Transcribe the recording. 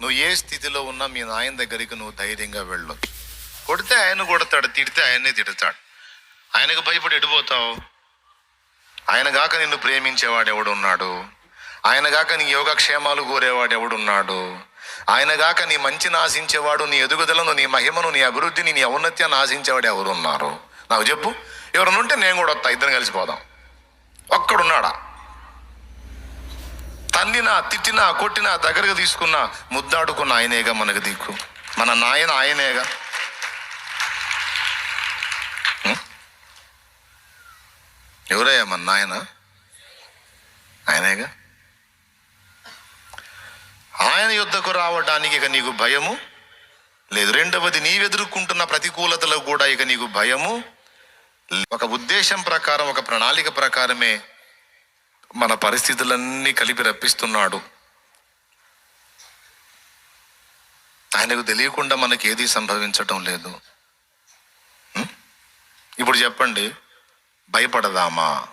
నువ్వు ఏ స్థితిలో ఉన్నా మీ నాయన దగ్గరికి నువ్వు ధైర్యంగా వెళ్ళొచ్చు. కొడితే ఆయన కొడతాడు, తిడితే ఆయన్నే తిడతాడు. ఆయనకు భయపడి ఎడిపోతావు? ఆయన గాక నిన్ను ప్రేమించేవాడు ఎవడున్నాడు? ఆయన గాక నీ యోగక్షేమాలు కోరేవాడు ఎవడున్నాడు? ఆయన గాక నీ మంచిని ఆశించేవాడు, నీ ఎదుగుదలను, నీ మహిమను, నీ అభివృద్ధిని, నీ ఔన్నత్యాన్ని ఆశించేవాడు ఎవరున్నారు? నాకు చెప్పు. ఎవరన్నా ఉంటే నేను కూడా వస్తా, ఇద్దరం కలిసిపోదాం. ఒక్కడున్నాడా? తన్నినా, తిట్టినా, కొట్టినా, దగ్గరకు తీసుకున్నా, ముద్దాడుకున్న ఆయనేగా మనకు దిక్కు. మన నాయన ఆయనేగా. ఎవరయ్యా మన నాయన? ఆయనేగా. ఆయన యుద్ధకు రావడానికి ఇక నీకు భయము లేదు. రెండవది, నీవెదుర్కొంటున్న ప్రతికూలతలో కూడా ఇక నీకు భయము. ఒక ఉద్దేశం ప్రకారం, ఒక ప్రణాళిక ప్రకారమే మన పరిస్థితులన్నీ కలిపి రప్పిస్తున్నాడు. ఆయనకు తెలియకుండా మనకి ఏది సంభవించటం లేదు. ఇప్పుడు చెప్పండి, భయపడదామా?